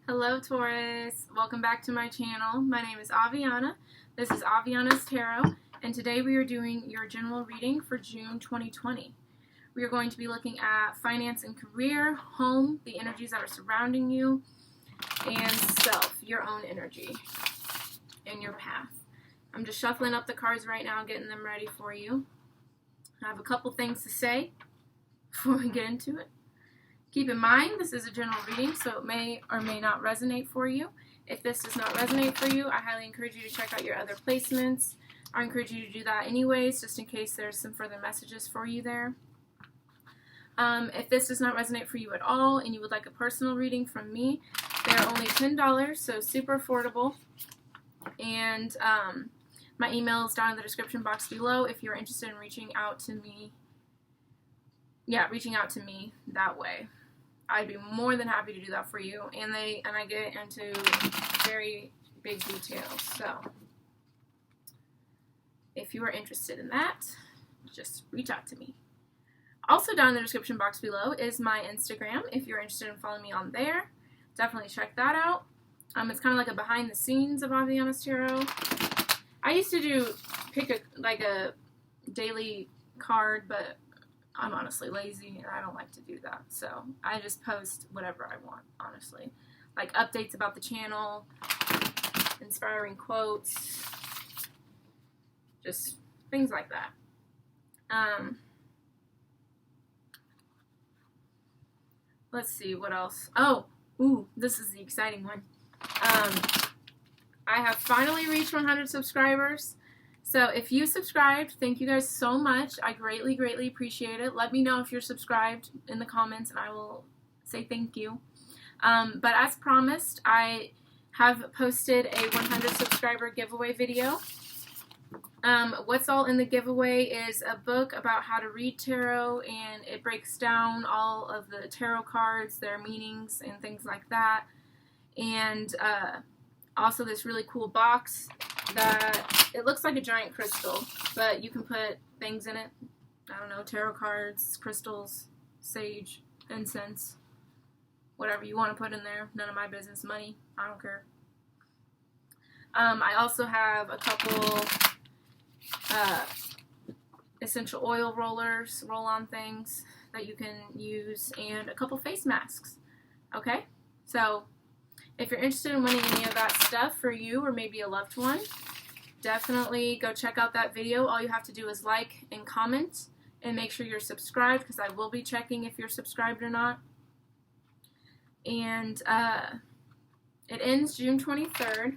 Hello Taurus, welcome back to my channel. My name is Aviana. This is Aviana's Tarot, and today we are doing your general reading for June 2020. We are going to be looking at finance and career, home, the energies that are surrounding you, and self, your own energy, and your path. I'm just shuffling up the cards right now, getting them ready for you. I have a couple things to say before we get into it. Keep in mind, this is a general reading, so it may or may not resonate for you. If this does not resonate for you, I highly encourage you to check out your other placements. I encourage you to do that anyways, just in case there's some further messages for you there. If this does not resonate for you at all and you would like a personal reading from me, they are only $10, so super affordable. And my email is down in the description box below if you're interested in reaching out to me. Yeah, reaching out to me that way. I'd be more than happy to do that for you, and I get into very big details. So if you are interested in that, just reach out to me. Also down in the description box below is my Instagram. If you're interested in following me on there, definitely check that out. It's kind of like a behind the scenes of Aviana's Tarot. I used to pick a daily card, but I'm honestly lazy and I don't like to do that. So I just post whatever I want, honestly. Like updates about the channel, inspiring quotes, just things like that. Let's see, what else? This is the exciting one. I have finally reached 100 subscribers. So if you subscribed, thank you guys so much. I greatly, greatly appreciate it. Let me know if you're subscribed in the comments and I will say thank you. But as promised, I have posted a 100 subscriber giveaway video. What's all in the giveaway is a book about how to read tarot, and it breaks down all of the tarot cards, their meanings, and things like that. And also this really cool box that it looks like a giant crystal, but you can put things in it. I don't know, tarot cards, crystals, sage, incense, whatever you want to put in there. None of my business. Money, I don't care. I also have a couple essential oil rollers, roll-on things that you can use, and a couple face masks. Okay, so if you're interested in winning any of that stuff for you or maybe a loved one, definitely go check out that video. All you have to do is like and comment and make sure you're subscribed, because I will be checking if you're subscribed or not. And it ends June 23rd.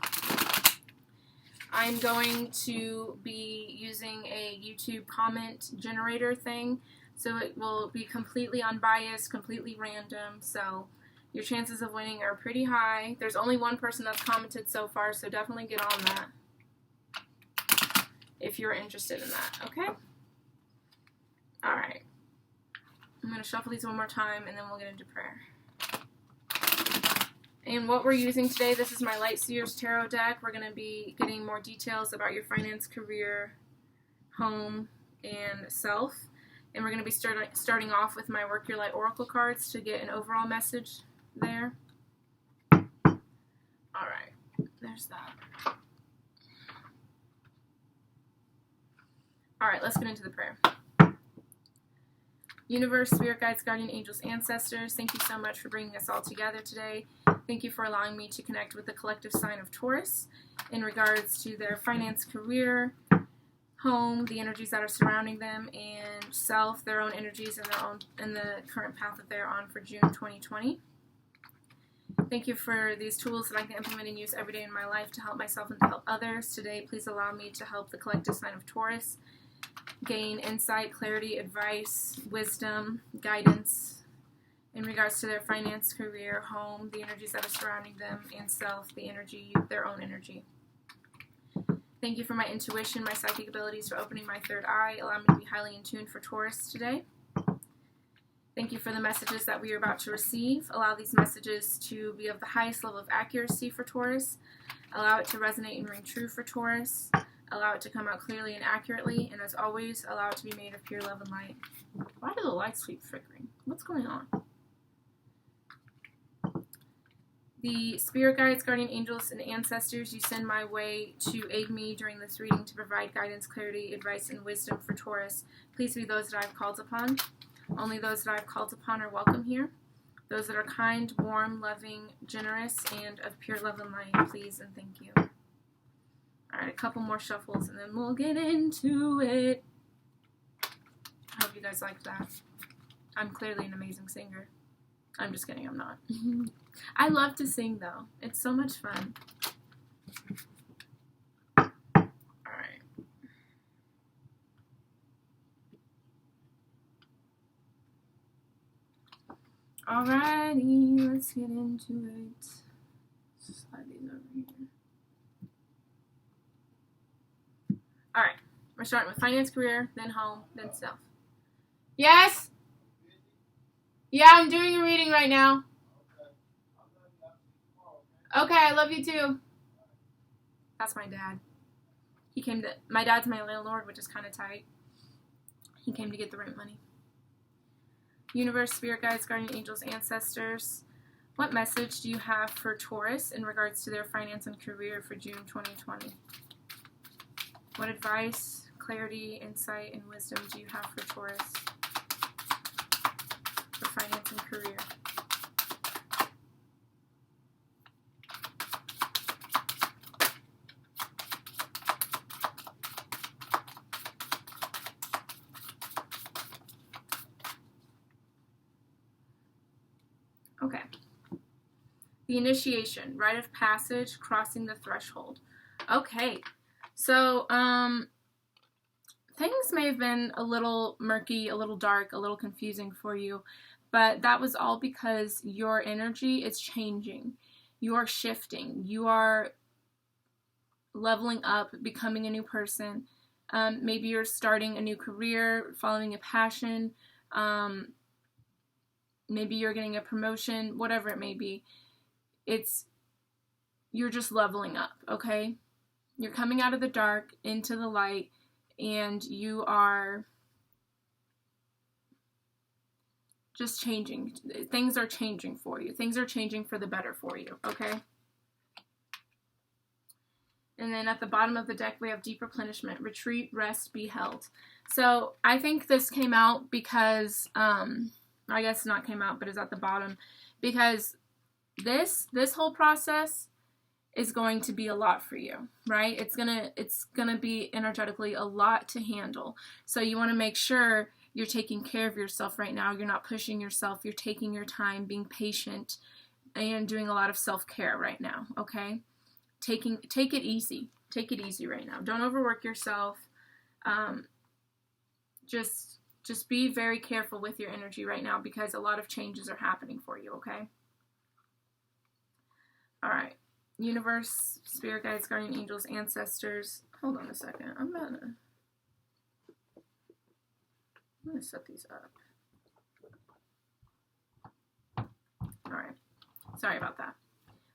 I'm going to be using a YouTube comment generator thing, so it will be completely unbiased, completely random, so your chances of winning are pretty high. There's only one person that's commented so far, so definitely get on that if you're interested in that, okay? Alright. I'm going to shuffle these one more time, and then we'll get into prayer. And what we're using today, this is my Light Seers Tarot deck. We're going to be getting more details about your finance, career, home, and self. And we're going to be starting off with my Work Your Light Oracle cards to get an overall message there. Alright, there's that. Alright, let's get into the prayer. Universe, Spirit Guides, Guardian Angels, Ancestors, thank you so much for bringing us all together today. Thank you for allowing me to connect with the collective sign of Taurus in regards to their finance, career, home, the energies that are surrounding them, and self, their own energies and the current path that they're on for June 2020. Thank you for these tools that I can implement and use every day in my life to help myself and to help others. Today, please allow me to help the collective sign of Taurus gain insight, clarity, advice, wisdom, guidance in regards to their finance, career, home, the energies that are surrounding them, and self, the energy, their own energy. Thank you for my intuition, my psychic abilities, for opening my third eye. Allow me to be highly in tune for Taurus today. Thank you for the messages that we are about to receive. Allow these messages to be of the highest level of accuracy for Taurus. Allow it to resonate and ring true for Taurus. Allow it to come out clearly and accurately. And as always, allow it to be made of pure love and light. Why do the lights keep flickering? What's going on? The spirit guides, guardian angels, and ancestors you send my way to aid me during this reading to provide guidance, clarity, advice, and wisdom for Taurus, please be those that I have called upon. Only those that I have called upon are welcome here. Those that are kind, warm, loving, generous, and of pure love and light, please and thank you. Alright, a couple more shuffles and then we'll get into it. I hope you guys liked that. I'm clearly an amazing singer. I'm just kidding, I'm not. I love to sing though. It's so much fun. Alright. Alrighty, let's get into it. Slide these over here. Alright, we're starting with finance, career, then home, then self. Yes? Yeah, I'm doing a reading right now. Okay, I love you too. That's my dad. He came to, my dad's my landlord, which is kind of tight. He came to get the rent money. Universe, spirit guides, guardian angels, ancestors. What message do you have for Taurus in regards to their finance and career for June 2020? What advice, clarity, insight, and wisdom do you have for Taurus for finance and career? Okay. The initiation, rite of passage, crossing the threshold. Okay. So, things may have been a little murky, a little dark, a little confusing for you, but that was all because your energy is changing. You are shifting. You are leveling up, becoming a new person. Maybe you're starting a new career, following a passion. Maybe you're getting a promotion, whatever it may be. You're just leveling up, okay? You're coming out of the dark into the light, and you are just changing. Things are changing for you. Things are changing for the better for you, okay? And then at the bottom of the deck, we have deep replenishment, retreat, rest, be held. So I think this came out because, I guess not came out, but is at the bottom, because this whole process is going to be a lot for you, right? It's gonna be energetically a lot to handle. So you want to make sure you're taking care of yourself right now. You're not pushing yourself. You're taking your time, being patient, and doing a lot of self-care right now, okay? Take it easy. Take it easy right now. Don't overwork yourself. Just be very careful with your energy right now because a lot of changes are happening for you, okay? All right. Universe, spirit guides, guardian angels, ancestors. Hold on a second. I'm gonna set these up. All right. Sorry about that.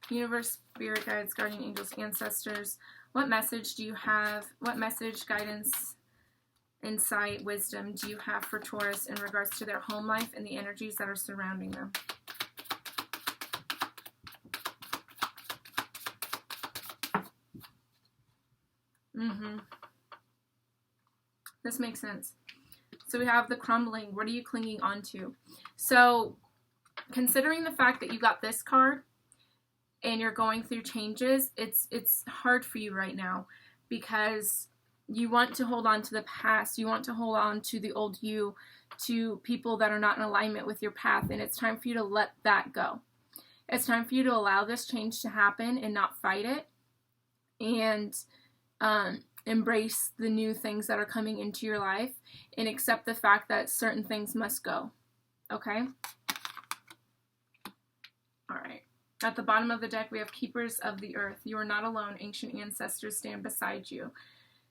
Universe, spirit guides, guardian angels, ancestors. What message do you have? What message, guidance, insight, wisdom do you have for Taurus in regards to their home life and the energies that are surrounding them? This makes sense. So we have the crumbling. What are you clinging onto? So considering the fact that you got this card and you're going through changes, it's hard for you right now because you want to hold on to the past. You want to hold on to the old you, to people that are not in alignment with your path, and it's time for you to let that go. It's time for you to allow this change to happen and not fight it, and embrace the new things that are coming into your life and accept the fact that certain things must go. Okay? All right. At the bottom of the deck, we have Keepers of the Earth. You are not alone. Ancient ancestors stand beside you.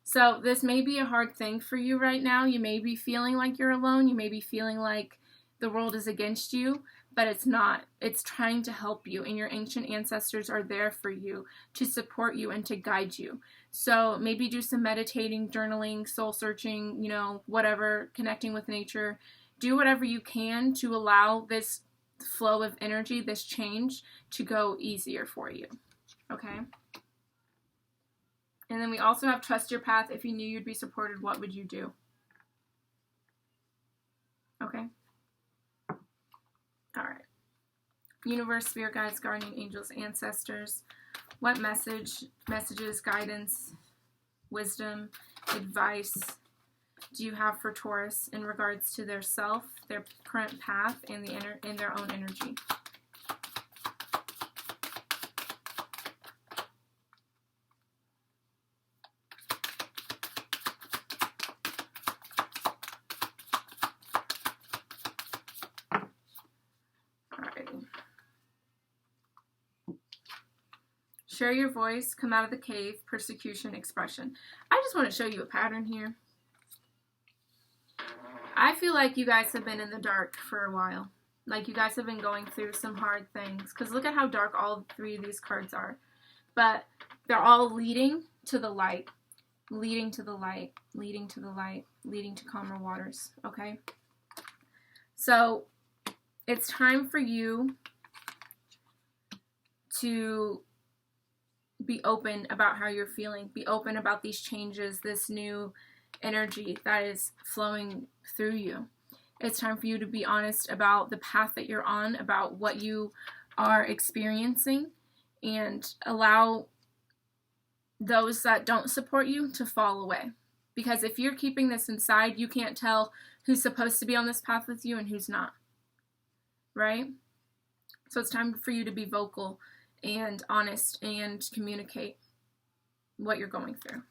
So this may be a hard thing for you right now. You may be feeling like you're alone. You may be feeling like the world is against you, but it's not. It's trying to help you, and your ancient ancestors are there for you to support you and to guide you. So maybe do some meditating, journaling, soul searching, whatever, connecting with nature. Do whatever you can to allow this flow of energy, this change, to go easier for you. Okay? And then we also have trust your path. If you knew you'd be supported, what would you do? Okay? All right. Universe, spirit guides, guardian angels, ancestors. What messages, guidance, wisdom, advice do you have for Taurus in regards to their self, their current path, and their own energy? Alrighty. Share your voice, come out of the cave, persecution, expression. I just want to show you a pattern here. I feel like you guys have been in the dark for a while. Like you guys have been going through some hard things. Because look at how dark all three of these cards are. But they're all leading to the light. Leading to the light. Leading to the light. Leading to calmer waters. Okay? So, it's time for you to be open about how you're feeling. Be open about these changes, this new energy that is flowing through you. It's time for you to be honest about the path that you're on, about what you are experiencing, and allow those that don't support you to fall away. Because if you're keeping this inside, you can't tell who's supposed to be on this path with you and who's not. Right? So it's time for you to be vocal and honest and communicate what you're going through.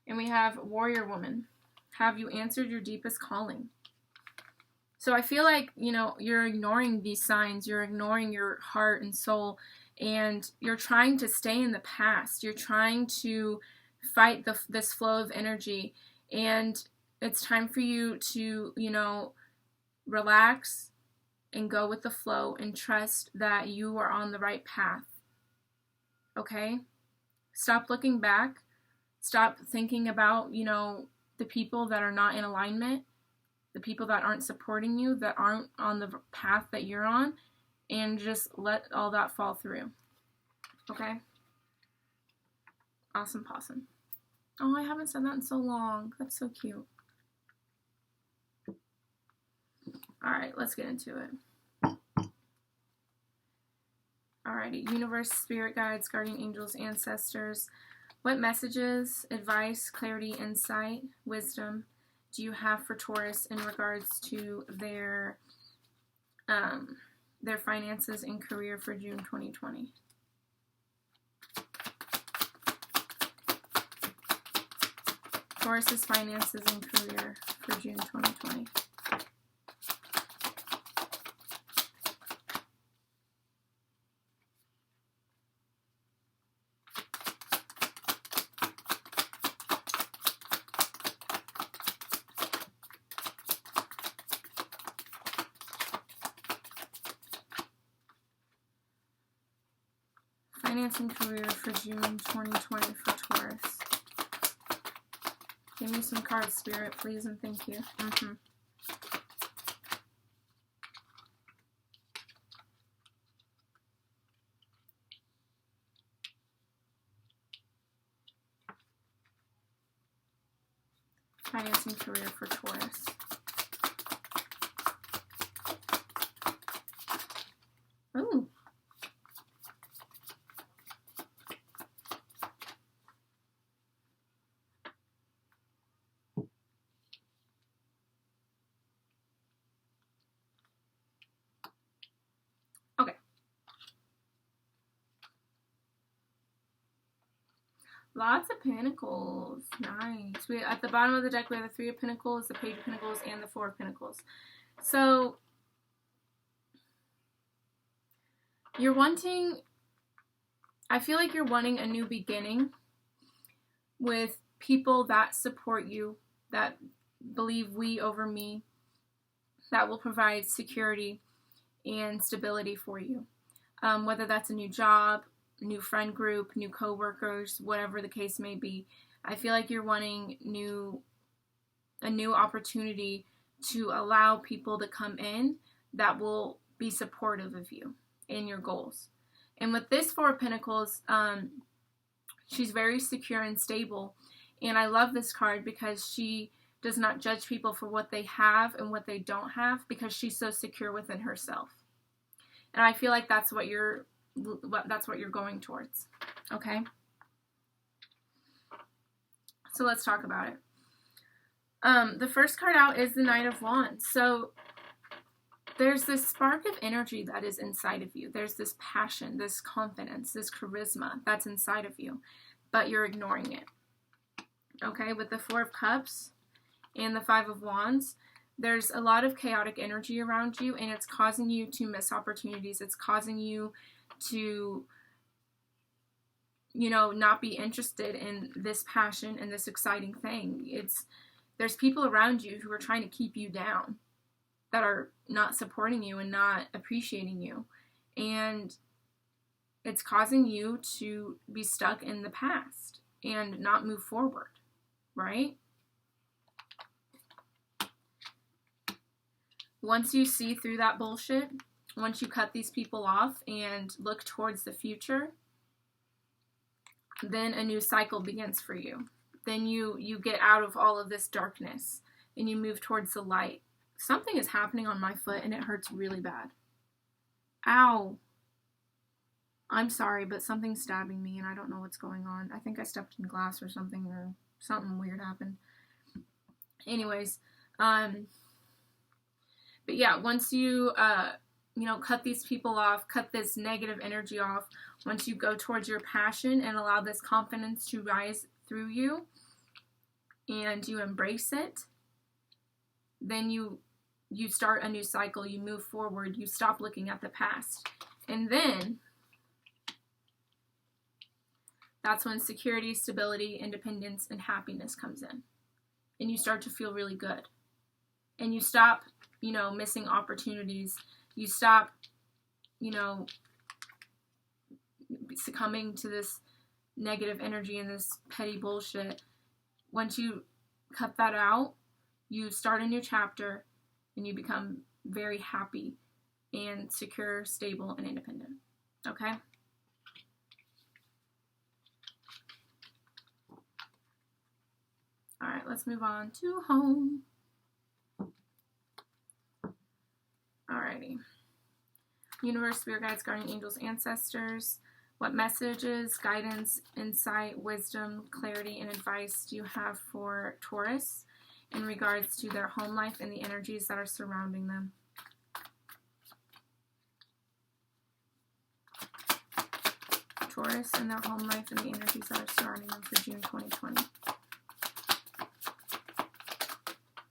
And we have warrior woman. Have you answered your deepest calling? So I feel like, you're ignoring these signs. You're ignoring your heart and soul. And you're trying to stay in the past. You're trying to fight this flow of energy. And it's time for you to, relax and go with the flow and trust that you are on the right path. Okay? Stop looking back. Stop thinking about, the people that are not in alignment, the people that aren't supporting you, that aren't on the path that you're on, and just let all that fall through. Okay? Awesome possum. Oh, I haven't said that in so long. That's so cute. Alright, let's get into it. Alrighty, universe, spirit guides, guardian angels, ancestors. What messages, advice, clarity, insight, wisdom do you have for Taurus in regards to their finances and career for June 2020? Taurus's finances and career for June 2020. Finance and career for June 2020 for Taurus. Give me some cards, Spirit, please, and thank you. Finance and career for Taurus. Ooh. Lots of Pentacles. Nice. At the bottom of the deck, we have the Three of Pentacles, the Page of Pentacles, and the Four of Pentacles. So, I feel like you're wanting a new beginning with people that support you, that believe we over me, that will provide security and stability for you. Whether that's a new job, new friend group, new co-workers, whatever the case may be. I feel like you're wanting a new opportunity to allow people to come in that will be supportive of you and your goals. And with this Four of Pentacles, she's very secure and stable. And I love this card because she does not judge people for what they have and what they don't have, because she's so secure within herself. And I feel like that's what you're going towards. Okay? So let's talk about it. The first card out is the Knight of Wands. So there's this spark of energy that is inside of you. There's this passion, this confidence, this charisma that's inside of you, but you're ignoring it. Okay, with the Four of Cups and the Five of Wands, there's a lot of chaotic energy around you, and it's causing you to miss opportunities. It's causing you to, not be interested in this passion and this exciting thing. There's people around you who are trying to keep you down, that are not supporting you and not appreciating you. And it's causing you to be stuck in the past and not move forward, right? Once you see through that bullshit, once you cut these people off and look towards the future, then a new cycle begins for you. Then you get out of all of this darkness and you move towards the light. Something is happening on my foot and it hurts really bad. Ow. I'm sorry, but something's stabbing me and I don't know what's going on. I think I stepped in glass or something weird happened. Anyways, but yeah, once you, cut these people off, cut this negative energy off, once you go towards your passion and allow this confidence to rise through you and you embrace it, then you start a new cycle, you move forward, you stop looking at the past. And then that's when security, stability, independence, and happiness comes in. And you start to feel really good. And you stop, missing opportunities. You stop, succumbing to this negative energy and this petty bullshit. Once you cut that out, you start a new chapter and you become very happy and secure, stable, and independent. Okay? All right, let's move on to home. Alrighty. Universe, spirit guides, guardian angels, ancestors. What messages, guidance, insight, wisdom, clarity, and advice do you have for Taurus in regards to their home life and the energies that are surrounding them? Taurus and their home life and the energies that are surrounding them for June 2020.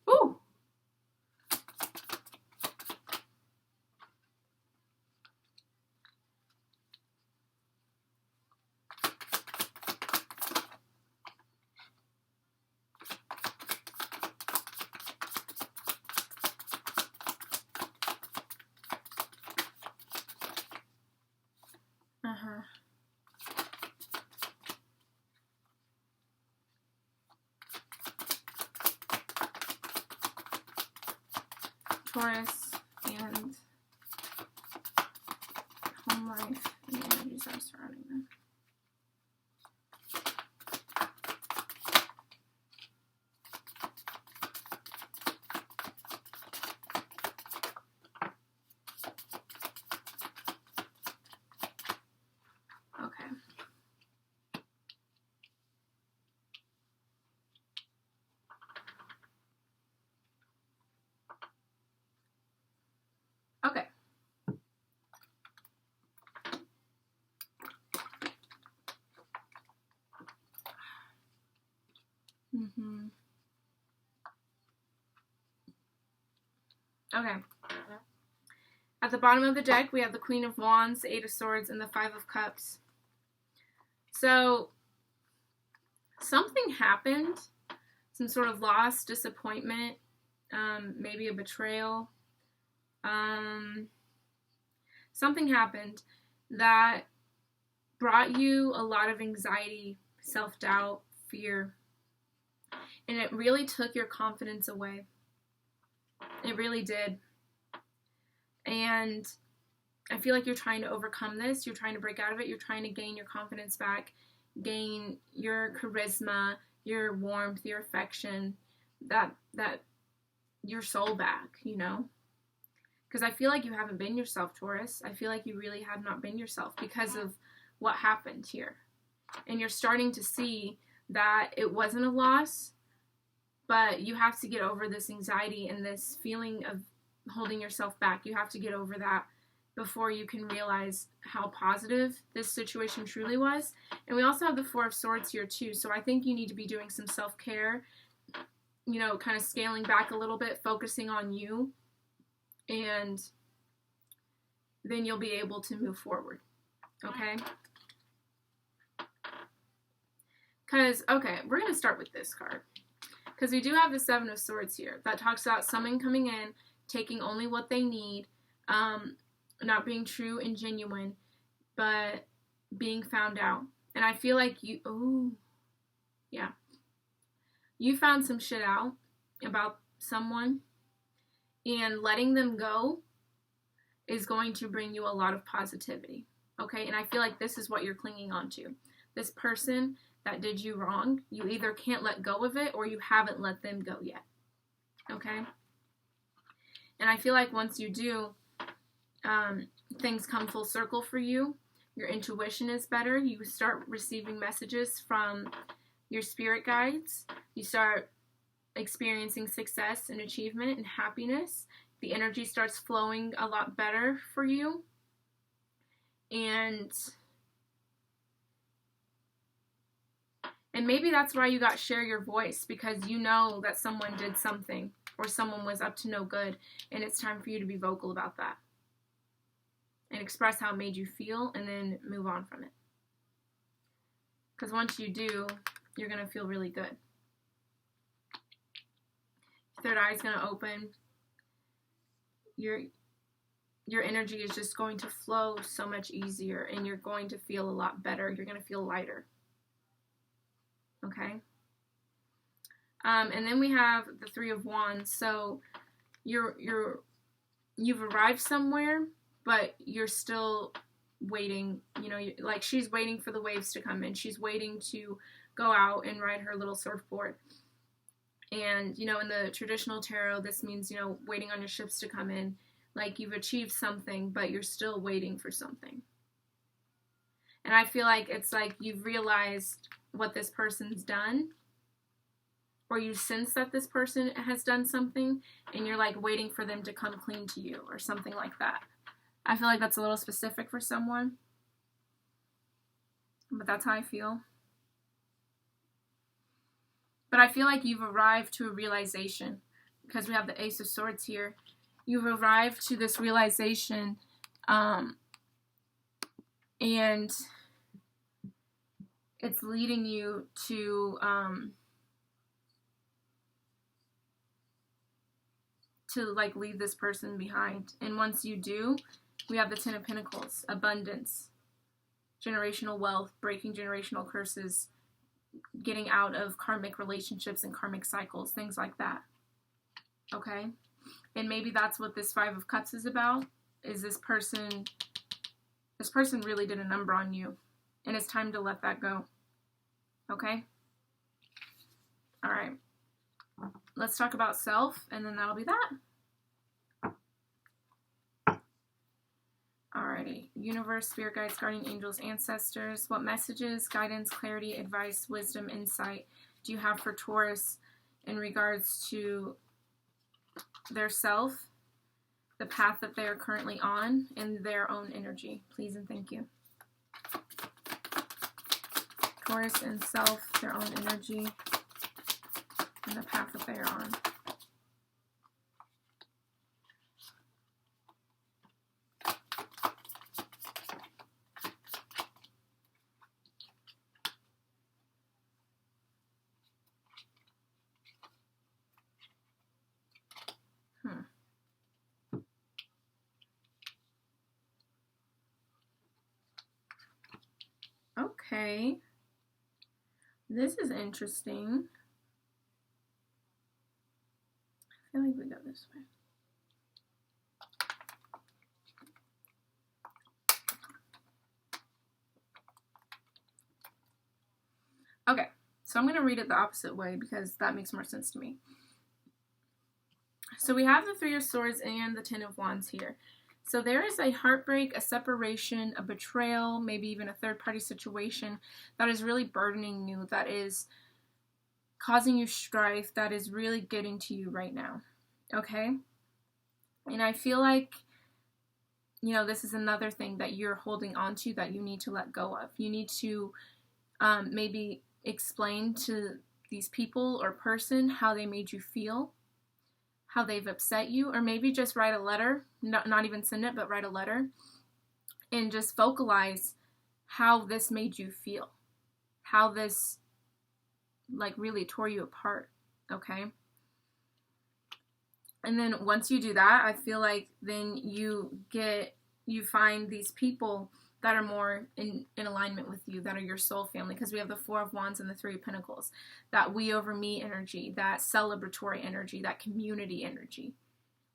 Ooh! Taurus and home life and the energies that are surrounding them. Okay. Okay. Okay. At the bottom of the deck, we have the Queen of Wands, the Eight of Swords, and the Five of Cups. So, something happened. Some sort of loss, disappointment, maybe a betrayal. Something happened that brought you a lot of anxiety, self-doubt, fear, and it really took your confidence away. It really did. And I feel like you're trying to overcome this. You're trying to break out of it. You're trying to gain your confidence back, gain your charisma, your warmth, your affection, that your soul back, you know? Because I feel like you haven't been yourself, Taurus. I feel like you really have not been yourself because of what happened here. And you're starting to see that it wasn't a loss, but you have to get over this anxiety and this feeling of holding yourself back. You have to get over that before you can realize how positive this situation truly was. And we also have the Four of Swords here too, so I think you need to be doing some self-care, you know, kind of scaling back a little bit, focusing on you, and then you'll be able to move forward, okay? Because, okay, we're going to start with this card. Because we do have the Seven of Swords here. That talks about someone coming in, taking only what they need, not being true and genuine, but being found out. And I feel like you found some shit out about someone, and letting them go is going to bring you a lot of positivity, okay? And I feel like this is what you're clinging on to. This person that did you wrong, you either can't let go of it or you haven't let them go yet, okay? And I feel like once you do, things come full circle for you. Your intuition is better. You start receiving messages from your spirit guides. You start experiencing success and achievement and happiness. The energy starts flowing a lot better for you. And maybe that's why you got Share Your Voice, because you know that someone did something or someone was up to no good, and it's time for you to be vocal about that and express how it made you feel, and then move on from it. Because once you do, you're going to feel really good. Third eye is going to open. Your energy is just going to flow so much easier, and you're going to feel a lot better. You're going to feel lighter. Okay? And then we have the Three of Wands. So you've arrived somewhere, but you're still waiting. You know, like she's waiting for the waves to come in. She's waiting to go out and ride her little surfboard. And, you know, in the traditional tarot, this means, you know, waiting on your ships to come in. Like you've achieved something, but you're still waiting for something. And I feel like it's like you've realized what this person's done, or you sense that this person has done something, and you're like waiting for them to come clean to you or something like that. I feel like that's a little specific for someone, but that's how I feel. But I feel like you've arrived to a realization, because we have the Ace of Swords here. You've arrived to this realization, and it's leading you to like leave this person behind. And once you do, we have the Ten of Pentacles, abundance, generational wealth, breaking generational curses, getting out of karmic relationships and karmic cycles, things like that. Okay? And maybe that's what this Five of Cups is about, is this person really did a number on you, and it's time to let that go. Okay? All right. Let's talk about self, and then that'll be that. Alrighty. Universe, spirit guides, guardian angels, ancestors. What messages, guidance, clarity, advice, wisdom, insight do you have for Taurus in regards to their self, the path that they are currently on, and their own energy? Please and thank you. Taurus and self, their own energy, and the path that they are on. Okay. This is interesting. I feel like we go this way. So I'm going to read it the opposite way because that makes more sense to me. So we have the Three of Swords and the Ten of Wands here. So there is a heartbreak, a separation, a betrayal, maybe even a third-party situation that is really burdening you, that is causing you strife, that is really getting to you right now, okay? And I feel like, you know, this is another thing that you're holding on to that you need to let go of. You need to maybe explain to these people or person how they made you feel, how they've upset you, or maybe just write a letter, not even send it, but write a letter, and just vocalize how this made you feel, how this like really tore you apart, okay? And then once you do that, I feel like then you find these people that are more in alignment with you, that are your soul family, because we have the Four of Wands and the Three of Pentacles, that we over me energy, that celebratory energy, that community energy.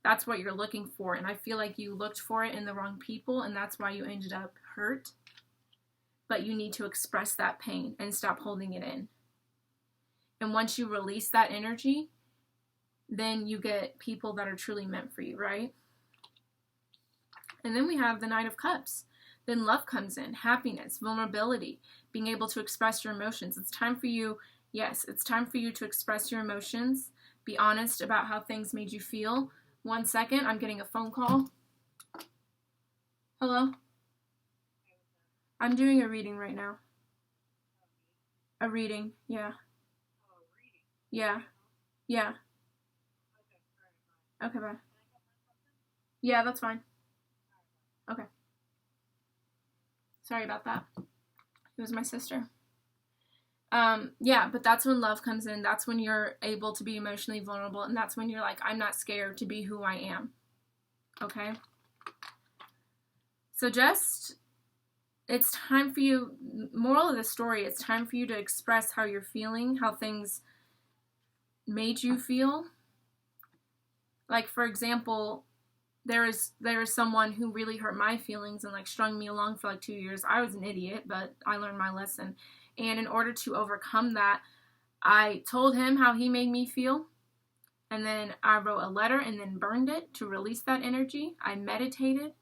That's what you're looking for, and I feel like you looked for it in the wrong people, and that's why you ended up hurt. But you need to express that pain and stop holding it in. And once you release that energy, then you get people that are truly meant for you, right? And then we have the Knight of Cups. Then love comes in, happiness, vulnerability, being able to express your emotions. It's time for you, yes, it's time for you to express your emotions. Be honest about how things made you feel. 1 second, I'm getting a phone call. Hello? I'm doing a reading right now. A reading, yeah. Yeah. Yeah. Okay, bye. Yeah, that's fine. Okay. Sorry about that. It was my sister. Yeah, but that's when love comes in. That's when you're able to be emotionally vulnerable, and that's when you're like, I'm not scared to be who I am. Okay? So it's time for you, moral of the story, it's time for you to express how you're feeling, how things made you feel. Like, for example, there is someone who really hurt my feelings and like strung me along for like 2 years. I was an idiot, but I learned my lesson. And in order to overcome that, I told him how he made me feel. And then I wrote a letter and then burned it to release that energy. I meditated.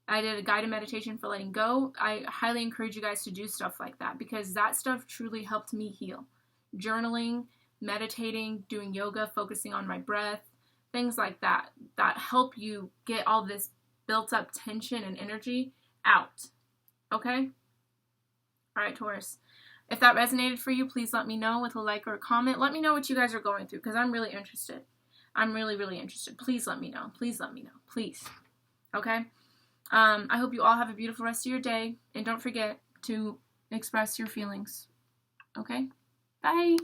I did a guided meditation for letting go. I highly encourage you guys to do stuff like that because that stuff truly helped me heal. Journaling, meditating, doing yoga, focusing on my breath, things like that help you get all this built up tension and energy out. Okay? All right, Taurus. If that resonated for you, please let me know with a like or a comment. Let me know what you guys are going through because I'm really interested. I'm really, really interested. Please let me know. Please let me know. Please. Okay? I hope you all have a beautiful rest of your day. And don't forget to express your feelings. Okay? Bye.